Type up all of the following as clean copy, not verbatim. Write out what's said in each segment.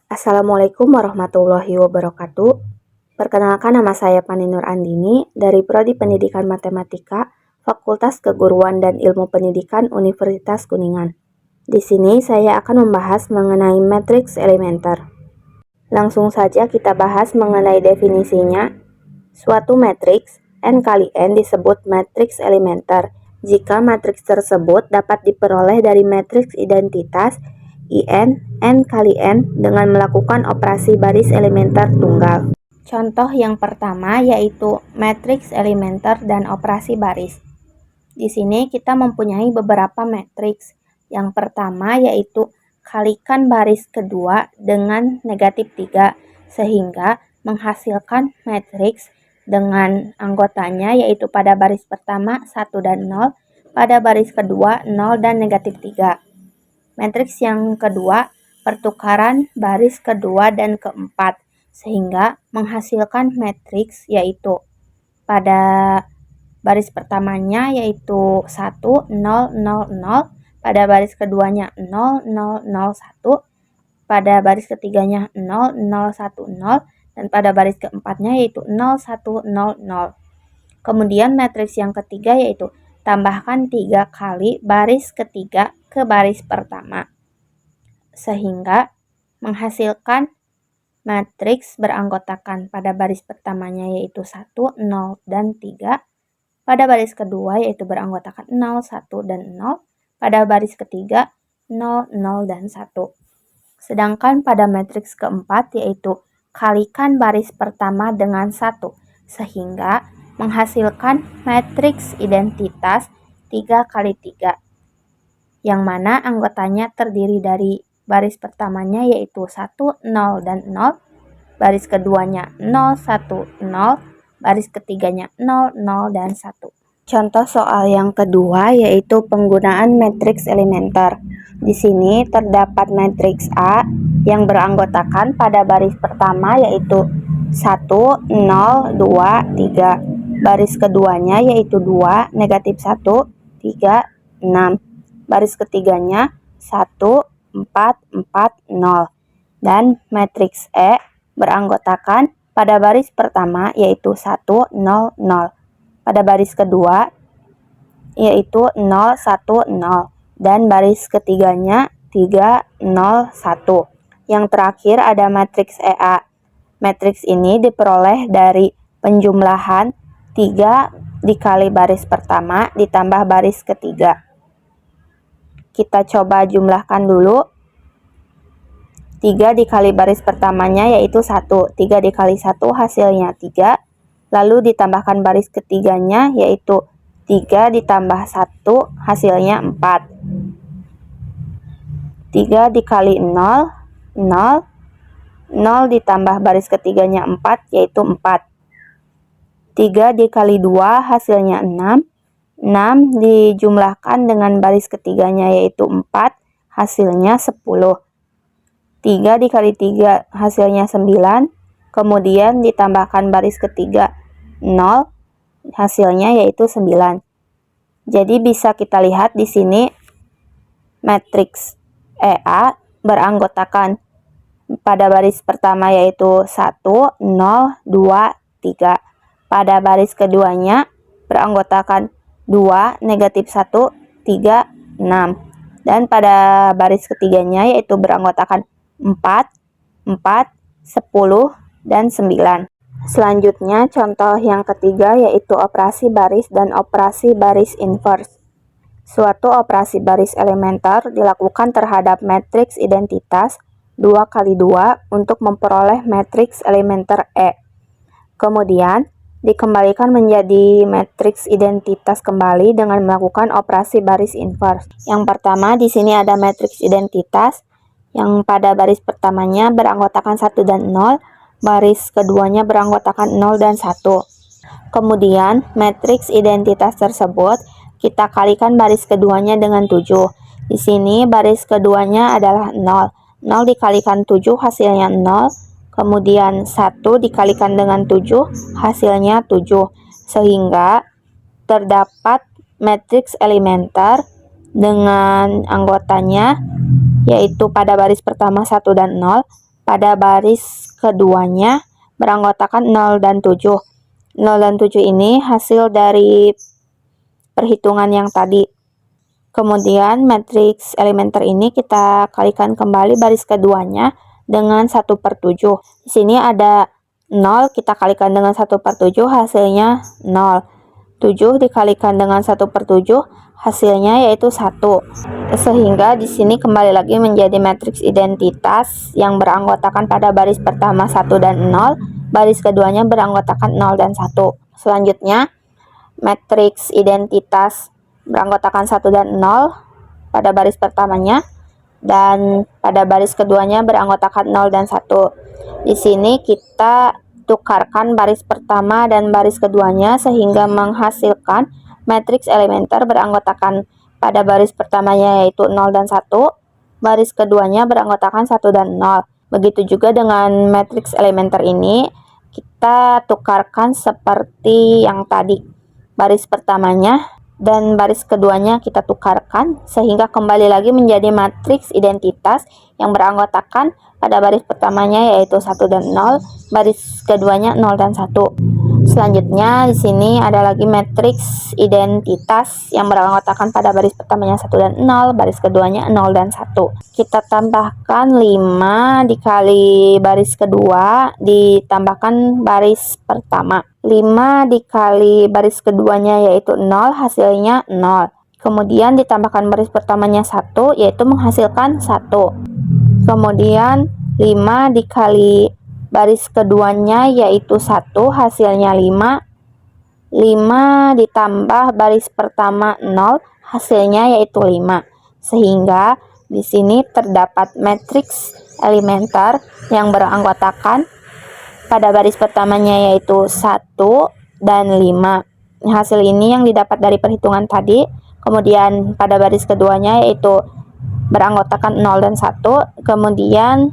Assalamualaikum warahmatullahi wabarakatuh. Perkenalkan, nama saya Pani Nur Andini dari Prodi Pendidikan Matematika, Fakultas Keguruan dan Ilmu Pendidikan Universitas Kuningan. Di sini saya akan membahas mengenai matriks elementer. Langsung saja kita bahas mengenai definisinya. Suatu matriks n kali n disebut matriks elementer jika matriks tersebut dapat diperoleh dari matriks identitas IN n kali n dengan melakukan operasi baris elementer tunggal. Contoh yang pertama yaitu matriks elementer dan operasi baris. Di sini kita mempunyai beberapa matriks. Yang pertama yaitu kalikan baris kedua dengan negatif 3 sehingga menghasilkan matriks dengan anggotanya yaitu pada baris pertama 1 dan 0, pada baris kedua 0 dan negatif 3. Matriks yang kedua, pertukaran baris kedua dan keempat, sehingga menghasilkan matriks yaitu pada baris pertamanya yaitu 1, 0, 0, 0, pada baris keduanya 0, 0, 0, 1, pada baris ketiganya 0, 0, 1, 0, dan pada baris keempatnya yaitu 0, 1, 0, 0. Kemudian matriks yang ketiga yaitu tambahkan 3 kali baris ketiga ke baris pertama, sehingga menghasilkan matriks beranggotakan pada baris pertamanya yaitu 1, 0, dan 3, pada baris kedua yaitu beranggotakan 0, 1, dan 0, pada baris ketiga 0, 0, dan 1. Sedangkan pada matriks keempat yaitu kalikan baris pertama dengan 1, sehingga menghasilkan matriks identitas 3 kali 3, yang mana anggotanya terdiri dari baris pertamanya yaitu 1, 0, dan 0, baris keduanya 0, 1, 0, baris ketiganya 0, 0, dan 1. Contoh soal yang kedua yaitu penggunaan matriks elementer. Di sini terdapat matriks A yang beranggotakan pada baris pertama yaitu 1, 0, 2, 3. Baris keduanya yaitu 2, negatif 1, 3, 6. Baris ketiganya 1, 4, 4, 0. Dan matriks E beranggotakan pada baris pertama yaitu 1, 0, 0. Pada baris kedua yaitu 0, 1, 0. Dan baris ketiganya 3, 0, 1. Yang terakhir ada matriks EA. Matriks ini diperoleh dari penjumlahan 3 dikali baris pertama ditambah baris ketiga. Kita coba jumlahkan dulu. 3 dikali baris pertamanya yaitu 1. 3 dikali 1 hasilnya 3. Lalu ditambahkan baris ketiganya yaitu 3 ditambah 1 hasilnya 4. 3 dikali 0, 0. 0 ditambah baris ketiganya 4 yaitu 4. 3 dikali 2 hasilnya 6. 6 dijumlahkan dengan baris ketiganya yaitu 4, hasilnya 10. 3 dikali 3 hasilnya 9, kemudian ditambahkan baris ketiga 0, hasilnya yaitu 9. Jadi bisa kita lihat di sini matriks EA beranggotakan pada baris pertama yaitu 1, 0, 2, 3. Pada baris keduanya beranggotakan 2, negatif 1, 3, 6. Dan pada baris ketiganya yaitu beranggotakan 4, 4, 10, dan 9. Selanjutnya contoh yang ketiga yaitu operasi baris dan operasi baris inverse. Suatu operasi baris elementer dilakukan terhadap matriks identitas 2 kali 2 untuk memperoleh matriks elementer E. Kemudian dikembalikan menjadi matriks identitas kembali dengan melakukan operasi baris inverse. Yang pertama di sini ada matriks identitas yang pada baris pertamanya beranggotakan 1 dan 0, baris keduanya beranggotakan 0 dan 1. Kemudian matriks identitas tersebut kita kalikan baris keduanya dengan 7. Di sini baris keduanya adalah 0. 0 dikalikan 7 hasilnya 0. Kemudian 1 dikalikan dengan 7 hasilnya 7. Sehingga terdapat matriks elementer dengan anggotanya yaitu pada baris pertama 1 dan 0, pada baris keduanya beranggotakan 0 dan 7. 0 dan 7 ini hasil dari perhitungan yang tadi. Kemudian matriks elementer ini kita kalikan kembali baris keduanya dengan 1/7. Di sini ada 0, kita kalikan dengan 1/7, hasilnya 0. 7 dikalikan dengan 1/7, hasilnya yaitu 1. Sehingga di sini kembali lagi menjadi matriks identitas yang beranggotakan pada baris pertama 1 dan 0, baris keduanya beranggotakan 0 dan 1. Selanjutnya, matriks identitas beranggotakan 1 dan 0 pada baris pertamanya, dan pada baris keduanya beranggotakan 0 dan 1. Di sini kita tukarkan baris pertama dan baris keduanya sehingga menghasilkan matriks elementer beranggotakan pada baris pertamanya yaitu 0 dan 1, baris keduanya beranggotakan 1 dan 0. Begitu juga dengan matriks elementer ini, kita tukarkan seperti yang tadi. Baris pertamanya dan baris keduanya kita tukarkan sehingga kembali lagi menjadi matriks identitas yang beranggotakan pada baris pertamanya yaitu 1 dan 0, baris keduanya 0 dan 1. Selanjutnya di sini ada lagi matriks identitas yang beranggotakan pada baris pertamanya 1 dan 0, baris keduanya 0 dan 1. Kita tambahkan 5 dikali baris kedua ditambahkan baris pertama. 5 dikali baris keduanya yaitu 0, hasilnya 0. Kemudian ditambahkan baris pertamanya 1 yaitu menghasilkan 1. Kemudian 5 dikali baris keduanya yaitu 1, hasilnya 5. 5 ditambah baris pertama 0, hasilnya yaitu 5. Sehingga di sini terdapat matriks elementer yang beranggotakan pada baris pertamanya yaitu 1 dan 5. Hasil ini yang didapat dari perhitungan tadi. Kemudian pada baris keduanya yaitu beranggotakan 0 dan 1. Kemudian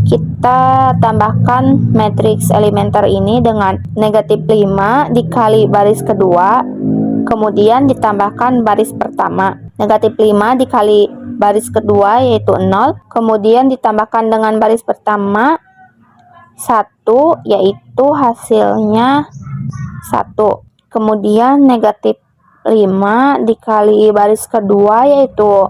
kita tambahkan matriks elementer ini dengan negatif 5 dikali baris kedua, kemudian ditambahkan baris pertama. Negatif 5 dikali baris kedua yaitu 0, kemudian ditambahkan dengan baris pertama 1 yaitu hasilnya 1. Kemudian negatif 5 dikali baris kedua yaitu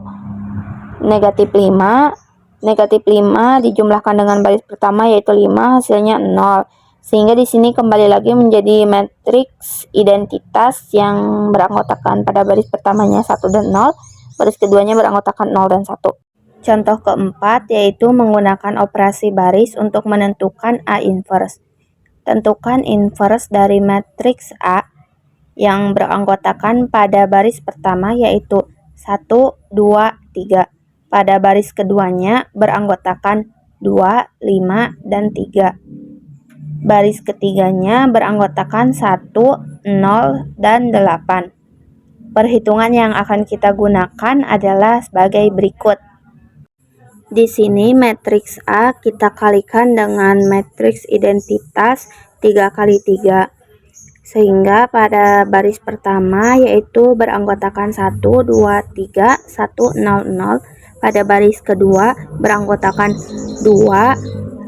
negatif 5. Negatif 5 dijumlahkan dengan baris pertama yaitu 5, hasilnya 0. Sehingga di sini kembali lagi menjadi matriks identitas yang beranggotakan pada baris pertamanya 1 dan 0, baris keduanya beranggotakan 0 dan 1. Contoh keempat yaitu menggunakan operasi baris untuk menentukan A inverse. Tentukan inverse dari matriks A yang beranggotakan pada baris pertama yaitu 1, 2, 3. Pada baris keduanya beranggotakan 2, 5, dan 3. Baris ketiganya beranggotakan 1, 0, dan 8. Perhitungan yang akan kita gunakan adalah sebagai berikut. Di sini matriks A kita kalikan dengan matriks identitas 3 kali 3. Sehingga pada baris pertama yaitu beranggotakan 1, 2, 3, 1, 0, 0. Pada baris kedua beranggotakan 2,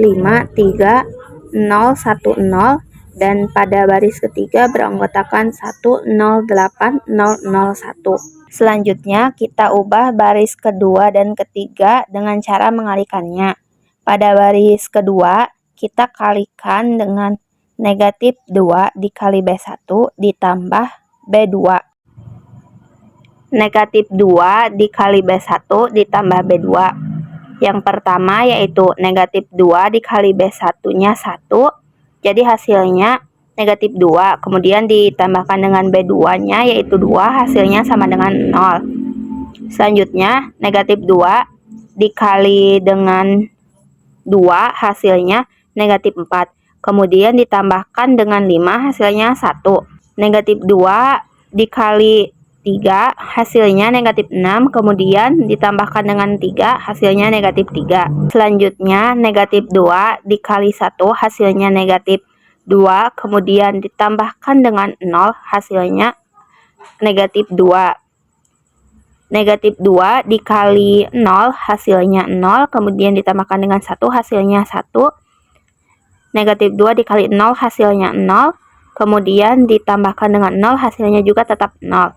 5, 3, 0, 1, 0. Dan pada baris ketiga beranggotakan 1, 0, 8, 0, 0, 1. Selanjutnya kita ubah baris kedua dan ketiga dengan cara mengalikannya. Pada baris kedua kita kalikan dengan negatif 2 dikali B1 ditambah B2. Negatif 2 dikali B1 ditambah B2. Yang pertama yaitu negatif 2 dikali B1-nya 1. Jadi hasilnya negatif 2, kemudian ditambahkan dengan B2-nya yaitu 2, hasilnya sama dengan 0. Selanjutnya negatif 2 dikali dengan 2, hasilnya negatif 4. Kemudian ditambahkan dengan 5, hasilnya 1. Negatif 2 dikali 3, hasilnya negatif 6. Kemudian ditambahkan dengan 3, hasilnya negatif 3. Selanjutnya negatif 2 dikali 1, hasilnya negatif 2, kemudian ditambahkan dengan 0, hasilnya negatif 2. Negatif 2 dikali 0 hasilnya 0, kemudian ditambahkan dengan 1 hasilnya 1. Negatif 2 dikali 0 hasilnya 0, kemudian ditambahkan dengan 0 hasilnya juga tetap 0.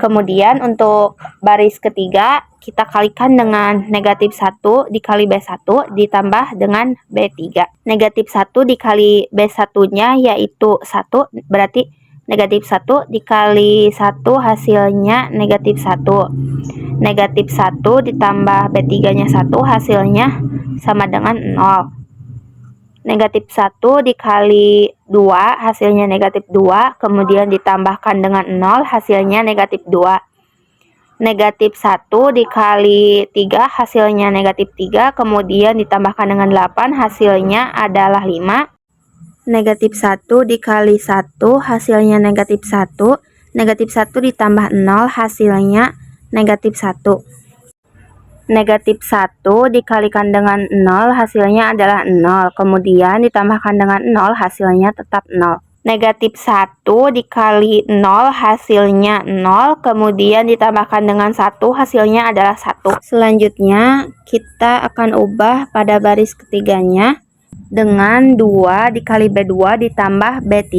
Kemudian untuk baris ketiga kita kalikan dengan negatif 1 dikali B1 ditambah dengan B3. Negatif 1 dikali B1-nya yaitu 1, berarti negatif 1 dikali 1 hasilnya negatif 1. Negatif 1 ditambah B3-nya 1 hasilnya sama dengan 0. Negatif 1 dikali 2 hasilnya negatif 2, kemudian ditambahkan dengan 0 hasilnya negatif 2. Negatif 1 dikali 3 hasilnya negatif 3, kemudian ditambahkan dengan 8 hasilnya adalah 5. Negatif 1 dikali 1 hasilnya negatif 1, negatif 1 ditambah 0 hasilnya negatif 1. Negatif 1 dikalikan dengan 0 hasilnya adalah 0, kemudian ditambahkan dengan 0 hasilnya tetap 0. Negatif 1 dikali 0 hasilnya 0, kemudian ditambahkan dengan 1 hasilnya adalah 1. Selanjutnya kita akan ubah pada baris ketiganya dengan 2 dikali B2 ditambah B3.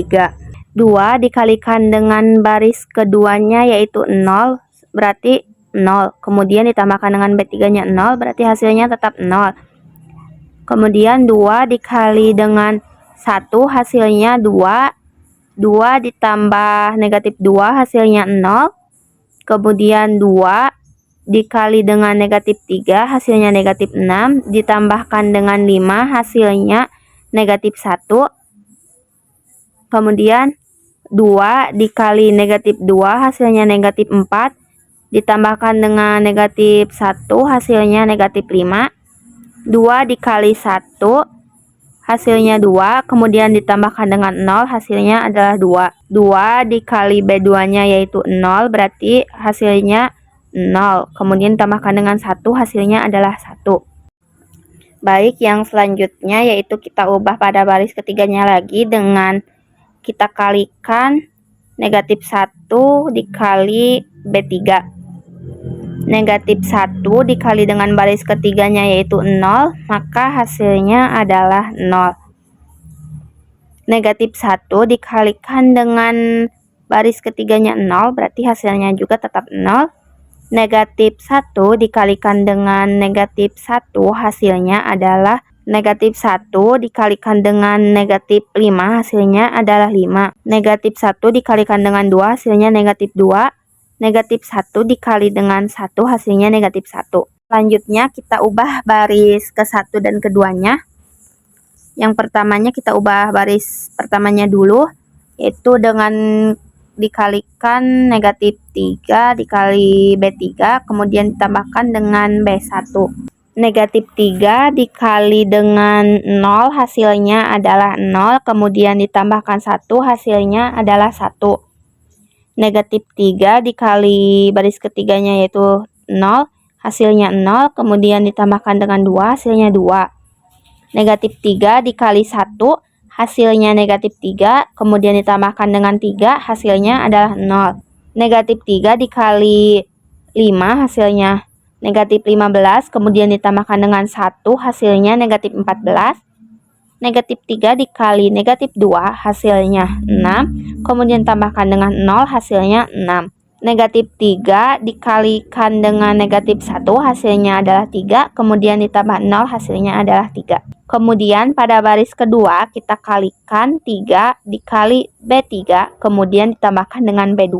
2 dikalikan dengan baris keduanya yaitu 0, berarti 0. Kemudian ditambahkan dengan B3-nya 0, berarti hasilnya tetap 0. Kemudian 2 dikali dengan 1 hasilnya 2. 2 ditambah negatif 2 hasilnya 0. Kemudian 2 dikali dengan negatif 3 hasilnya negatif 6. Ditambahkan dengan 5 hasilnya negatif 1. Kemudian 2 dikali negatif 2 hasilnya negatif 4. Ditambahkan dengan negatif 1 hasilnya negatif 5. 2 dikali 1 hasilnya 2, kemudian ditambahkan dengan 0 hasilnya adalah 2. 2 dikali B2 nya yaitu 0, berarti hasilnya 0, kemudian ditambahkan dengan 1 hasilnya adalah 1. Baik, yang selanjutnya yaitu kita ubah pada baris ketiganya lagi dengan kita kalikan negatif 1 dikali B3. Negatif 1 dikali dengan baris ketiganya yaitu 0, maka hasilnya adalah 0. Negatif 1 dikalikan dengan baris ketiganya 0, berarti hasilnya juga tetap 0. Negatif 1 dikalikan dengan negatif 1, hasilnya adalah negatif 1 dikalikan dengan negatif 5, hasilnya adalah 5. Negatif 1 dikalikan dengan 2, hasilnya negatif 2. Negatif 1 dikali dengan 1 hasilnya negatif 1. Selanjutnya kita ubah baris ke-1 dan keduanya. Yang pertamanya kita ubah baris pertamanya dulu, yaitu dengan dikalikan negatif 3 dikali B3, kemudian ditambahkan dengan B1. Negatif 3 dikali dengan 0 hasilnya adalah 0, kemudian ditambahkan 1 hasilnya adalah 1. Negatif 3 dikali baris ketiganya yaitu 0, hasilnya 0, kemudian ditambahkan dengan 2, hasilnya 2. Negatif 3 dikali 1, hasilnya negatif 3, kemudian ditambahkan dengan 3, hasilnya adalah 0. Negatif 3 dikali 5, hasilnya negatif 15, kemudian ditambahkan dengan 1, hasilnya negatif 14. Negatif 3 dikali negatif 2 hasilnya 6, kemudian tambahkan dengan 0 hasilnya 6. Negatif 3 dikalikan dengan negatif 1 hasilnya adalah 3, kemudian ditambah 0 hasilnya adalah 3. Kemudian pada baris kedua kita kalikan 3 dikali B3, kemudian ditambahkan dengan B2.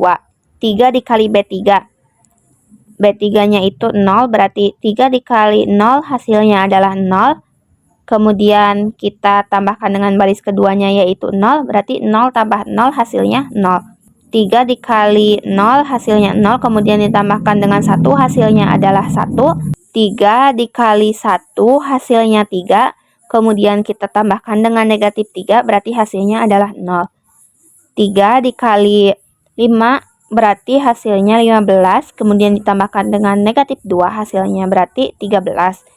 3 dikali B3. B3-nya itu 0, berarti 3 dikali 0 hasilnya adalah 0. Kemudian kita tambahkan dengan baris keduanya yaitu 0, berarti 0 tambah 0 hasilnya 0. 3 dikali 0 hasilnya 0, kemudian ditambahkan dengan 1 hasilnya adalah 1. 3 dikali 1 hasilnya 3, kemudian kita tambahkan dengan negatif 3, berarti hasilnya adalah 0. 3 dikali 5 berarti hasilnya 15, kemudian ditambahkan dengan negatif 2 hasilnya berarti 13.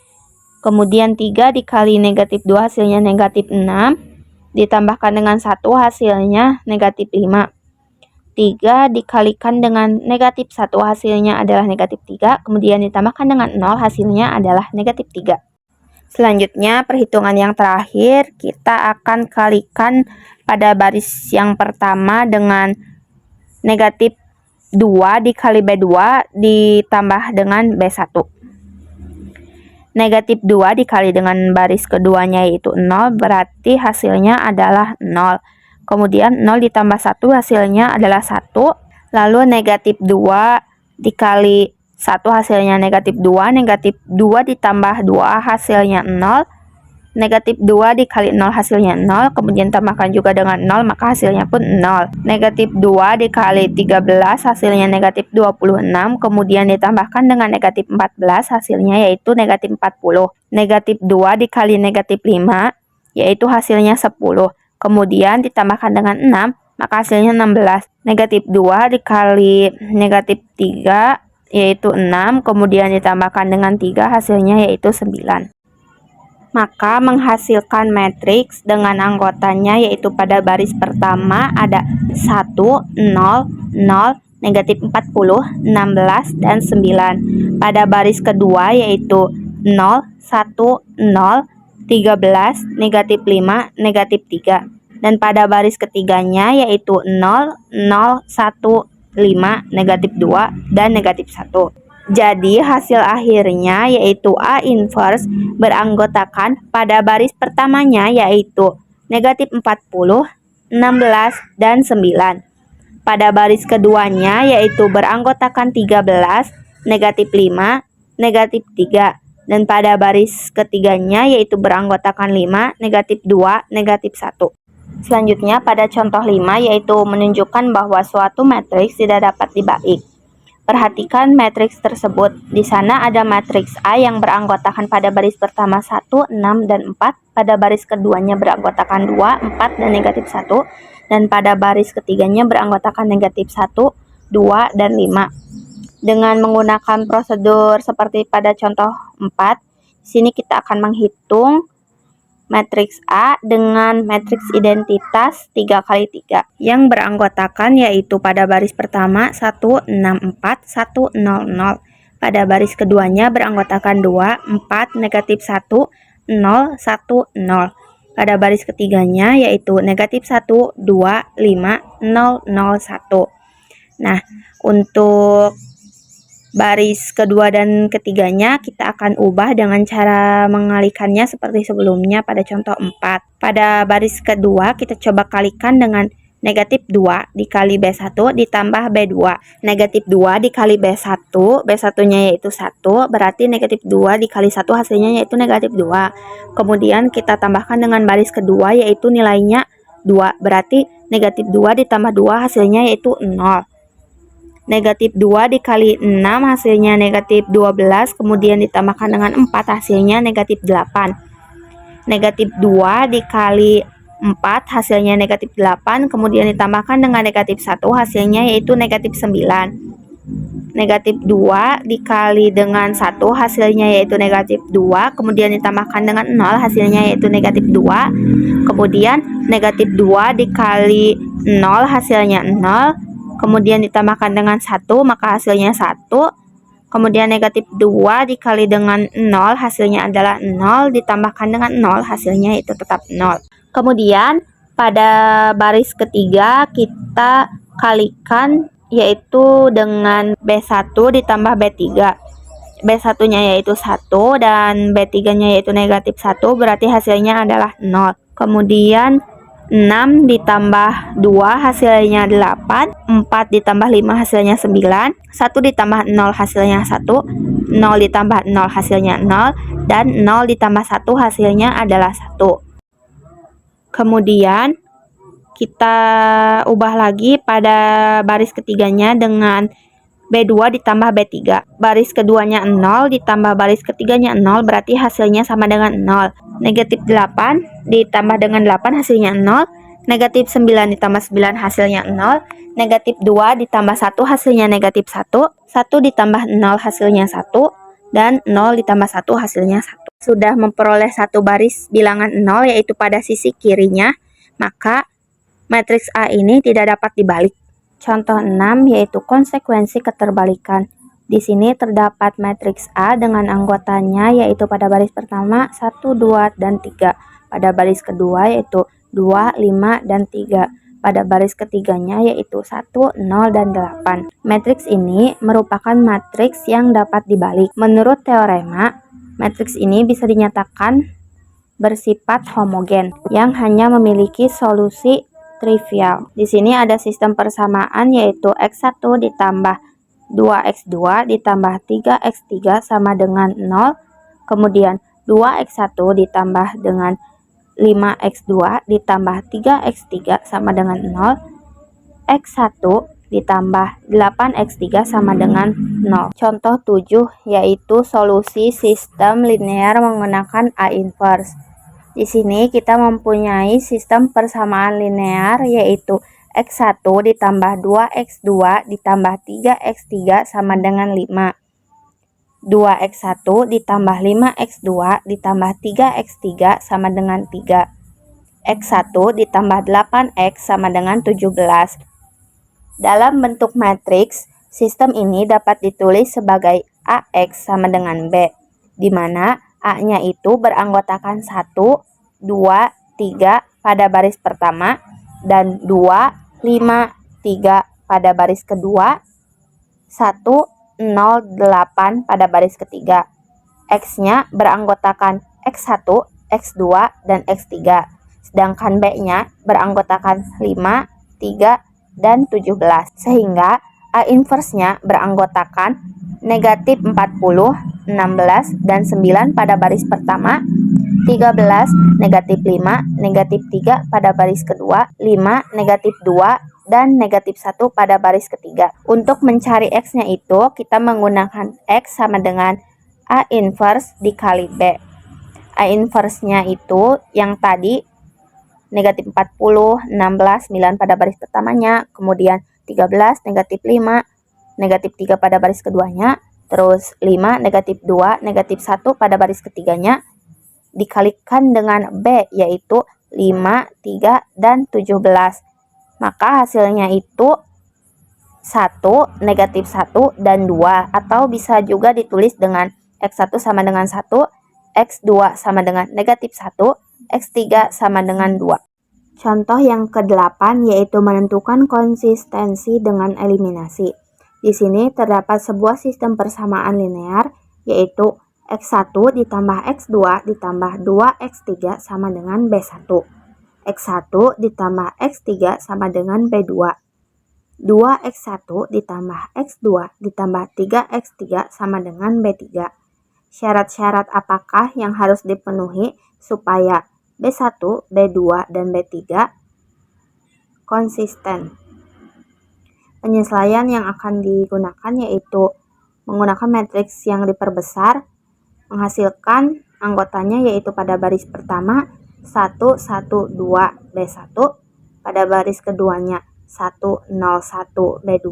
Kemudian 3 dikali negatif 2 hasilnya negatif 6, ditambahkan dengan 1 hasilnya negatif 5. 3 dikalikan dengan negatif 1 hasilnya adalah negatif 3, kemudian ditambahkan dengan 0 hasilnya adalah negatif 3. Selanjutnya perhitungan yang terakhir kita akan kalikan pada baris yang pertama dengan negatif 2 dikali B2 ditambah dengan B1. Negatif 2 dikali dengan baris keduanya yaitu 0, berarti hasilnya adalah 0. Kemudian 0 ditambah 1 hasilnya adalah 1. Lalu negatif 2 dikali 1 hasilnya negatif 2. Negatif 2 ditambah 2 hasilnya 0. Negatif 2 dikali 0 hasilnya 0, kemudian tambahkan juga dengan 0, maka hasilnya pun 0. Negatif 2 dikali 13 hasilnya negatif 26, kemudian ditambahkan dengan negatif 14 hasilnya yaitu negatif 40. Negatif 2 dikali negatif 5 yaitu hasilnya 10, kemudian ditambahkan dengan 6, maka hasilnya 16. Negatif 2 dikali negatif 3 yaitu 6, kemudian ditambahkan dengan 3 hasilnya yaitu 9. Maka menghasilkan matriks dengan anggotanya yaitu pada baris pertama ada 1, 0, 0, negatif 40, 16, dan 9. Pada baris kedua yaitu 0, 1, 0, 13, negatif 5, negatif 3. Dan pada baris ketiganya yaitu 0, 0, 1, 5, negatif 2, dan negatif 1. Jadi hasil akhirnya yaitu A inverse beranggotakan pada baris pertamanya yaitu negatif 40, 16, dan 9. Pada baris keduanya yaitu beranggotakan 13, negatif 5, negatif 3. Dan pada baris ketiganya yaitu beranggotakan 5, negatif 2, negatif 1. Selanjutnya pada contoh 5 yaitu menunjukkan bahwa suatu matriks tidak dapat dibalik. Perhatikan matriks tersebut. Di sana ada matriks A yang beranggotakan pada baris pertama 1, 6, dan 4. Pada baris keduanya beranggotakan 2, 4, dan negatif 1. Dan pada baris ketiganya beranggotakan negatif 1, 2, dan 5. Dengan menggunakan prosedur seperti pada contoh 4, sini kita akan menghitung matriks A dengan matriks identitas 3 kali 3 yang beranggotakan yaitu pada baris pertama 1, 6, 4, 1, 0, 0. Pada baris keduanya beranggotakan 2, 4, negatif 1, 0, 1, 0. Pada baris ketiganya yaitu negatif 1, 2, 5, 0, 0, 1. Nah, untuk baris kedua dan ketiganya kita akan ubah dengan cara mengalikannya seperti sebelumnya pada contoh 4. Pada baris kedua kita coba kalikan dengan negatif 2 dikali B1 ditambah B2. Negatif 2 dikali B1, B1-nya yaitu 1, berarti negatif 2 dikali 1 hasilnya yaitu negatif 2. Kemudian kita tambahkan dengan baris kedua yaitu nilainya 2, berarti negatif 2 ditambah 2 hasilnya yaitu 0. Negatif 2 dikali 6 hasilnya negatif 12, kemudian ditambahkan dengan 4 hasilnya negatif 8. Negatif 2 dikali 4 hasilnya negatif 8, kemudian ditambahkan dengan negatif 1 hasilnya yaitu negatif 9. Negatif 2 dikali dengan 1 hasilnya yaitu negatif 2, kemudian ditambahkan dengan 0 hasilnya yaitu negatif 2. Kemudian negatif 2 dikali 0 hasilnya 0, kemudian ditambahkan dengan 1 maka hasilnya 1. Kemudian negatif 2 dikali dengan 0 hasilnya adalah 0, ditambahkan dengan 0 hasilnya itu tetap 0. Kemudian pada baris ketiga kita kalikan yaitu dengan B1 ditambah B3. B1-nya yaitu 1 dan B3-nya yaitu negatif 1, berarti hasilnya adalah 0. Kemudian 6 ditambah 2 hasilnya 8, 4 ditambah 5 hasilnya 9, 1 ditambah 0 hasilnya 1, 0 ditambah 0 hasilnya 0, dan 0 ditambah 1 hasilnya adalah 1. Kemudian kita ubah lagi pada baris ketiganya dengan B2 ditambah B3. Baris keduanya 0 ditambah baris ketiganya 0, berarti hasilnya sama dengan 0. Negatif 8 ditambah dengan 8 hasilnya 0. Negatif 9 ditambah 9 hasilnya 0. Negatif 2 ditambah 1 hasilnya negatif 1. 1 ditambah 0 hasilnya 1. Dan 0 ditambah 1 hasilnya 1. Sudah memperoleh satu baris bilangan 0 yaitu pada sisi kirinya, maka matriks A ini tidak dapat dibalik. Contoh 6 yaitu konsekuensi keterbalikan. Di sini terdapat matriks A dengan anggotanya yaitu pada baris pertama 1, 2, dan 3. Pada baris kedua yaitu 2, 5, dan 3. Pada baris ketiganya yaitu 1, 0, dan 8. Matriks ini merupakan matriks yang dapat dibalik. Menurut teorema, matriks ini bisa dinyatakan bersifat homogen yang hanya memiliki solusi trivial. Di sini ada sistem persamaan yaitu X1 ditambah 2X2 ditambah 3X3 sama dengan 0. Kemudian 2X1 ditambah dengan 5X2 ditambah 3X3 sama dengan 0. X1 ditambah 8X3 sama dengan 0. Contoh 7 yaitu solusi sistem linear menggunakan A inverse. Di sini kita mempunyai sistem persamaan linear yaitu X1 ditambah 2X2 ditambah 3X3 sama dengan 5. 2X1 ditambah 5X2 ditambah 3X3 sama dengan 3. X1 ditambah 8X sama dengan 17. Dalam bentuk matriks, sistem ini dapat ditulis sebagai AX sama dengan B, di mana A-nya itu beranggotakan 1, 2, 3 pada baris pertama, dan 2, 5, 3 pada baris kedua, 1, 0, 8 pada baris ketiga. X-nya beranggotakan X1, X2, dan X3. Sedangkan B-nya beranggotakan 5, 3, dan 17. Sehingga A inverse-nya beranggotakan negatif 40, 16, dan 9 pada baris pertama, 13, negatif 5, negatif 3 pada baris kedua, 5, negatif 2, dan negatif 1 pada baris ketiga. Untuk mencari X-nya itu, kita menggunakan X sama dengan A inverse dikali B. A inverse-nya itu yang tadi negatif 40, 16, 9 pada baris pertamanya, kemudian 13, negatif 5, negatif 3 pada baris keduanya, terus 5, negatif 2, negatif 1 pada baris ketiganya, dikalikan dengan B yaitu 5, 3, dan 17. Maka hasilnya itu 1, negatif 1, dan 2. Atau bisa juga ditulis dengan X1 sama dengan 1, X2 sama dengan negatif 1, X3 sama dengan 2. Contoh yang ke-8 yaitu menentukan konsistensi dengan eliminasi. Di sini terdapat sebuah sistem persamaan linear yaitu X1 ditambah X2 ditambah 2X3 sama dengan B1. X1 ditambah X3 sama dengan B2. 2X1 ditambah X2 ditambah 3X3 sama dengan B3. Syarat-syarat apakah yang harus dipenuhi supaya B1, B2, dan B3 konsisten? Penyesuaian yang akan digunakan yaitu menggunakan matriks yang diperbesar, menghasilkan anggotanya yaitu pada baris pertama 1, 1, 2, B1, pada baris keduanya 1, 0, 1, B2,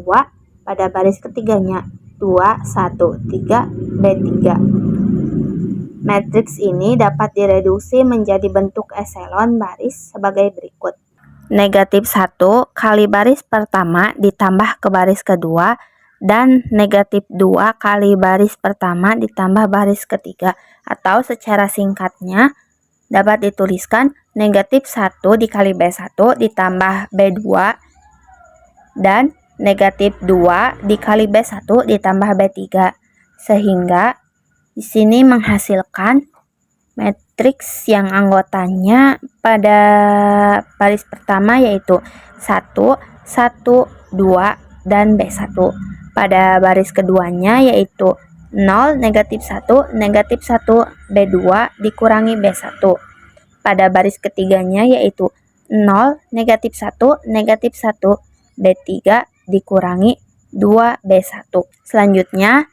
pada baris ketiganya 2, 1, 3, B3. Matriks ini dapat direduksi menjadi bentuk eselon baris sebagai berikut. Negatif 1 kali baris pertama ditambah ke baris kedua, dan negatif 2 kali baris pertama ditambah baris ketiga, atau secara singkatnya dapat dituliskan negatif 1 dikali B1 ditambah B2 dan negatif 2 dikali B1 ditambah B3, sehingga di sini menghasilkan matriks yang anggotanya pada baris pertama yaitu 1, 1, 2, dan B1. Pada baris keduanya yaitu 0, negatif 1, negatif 1, B2 dikurangi B1. Pada baris ketiganya yaitu 0, negatif 1, negatif 1, B3 dikurangi 2B1. Selanjutnya,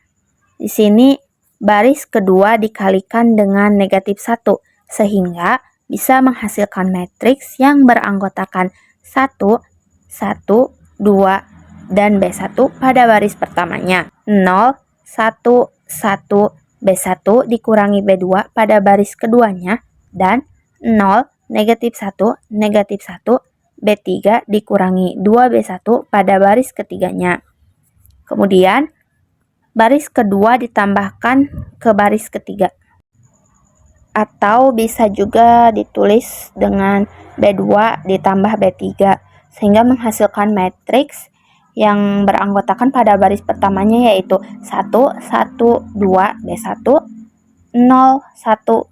di sini baris kedua dikalikan dengan negatif 1, sehingga bisa menghasilkan matriks yang beranggotakan 1, 1, 2, dan B1 pada baris pertamanya. 0, 1, 1, B1 dikurangi B2 pada baris keduanya, dan 0, negatif 1, negatif 1, B3 dikurangi 2B1 pada baris ketiganya. Kemudian, baris kedua ditambahkan ke baris ketiga. Atau bisa juga ditulis dengan B2 ditambah B3, sehingga menghasilkan matriks yang beranggotakan pada baris pertamanya yaitu 1, 1, 2, B1, 0, 1,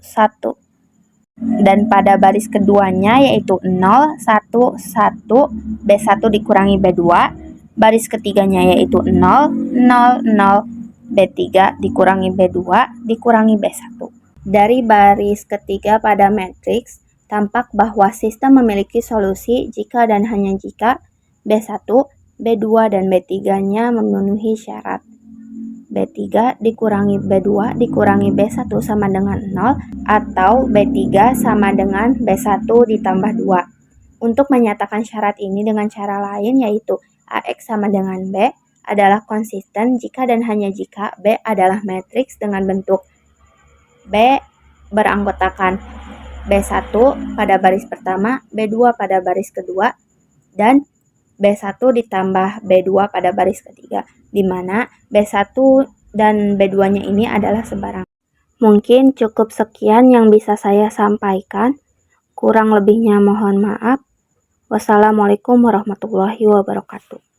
1. Dan pada baris keduanya yaitu 0, 1, 1, B1 dikurangi B2, baris ketiganya yaitu 0, 0, 0, B3 dikurangi B2 dikurangi B1. Dari baris ketiga pada matriks, tampak bahwa sistem memiliki solusi jika dan hanya jika B1, B2, dan B3-nya memenuhi syarat. B3 dikurangi B2 dikurangi B1 sama dengan 0 atau B3 sama dengan B1 ditambah 2. Untuk menyatakan syarat ini dengan cara lain yaitu AX sama dengan B adalah konsisten jika dan hanya jika B adalah matriks dengan bentuk B beranggotakan B1 pada baris pertama, B2 pada baris kedua, dan B1 ditambah B2 pada baris ketiga, di mana B1 dan B2-nya ini adalah sebarang. Mungkin cukup sekian yang bisa saya sampaikan. Kurang lebihnya mohon maaf. Wassalamualaikum warahmatullahi wabarakatuh.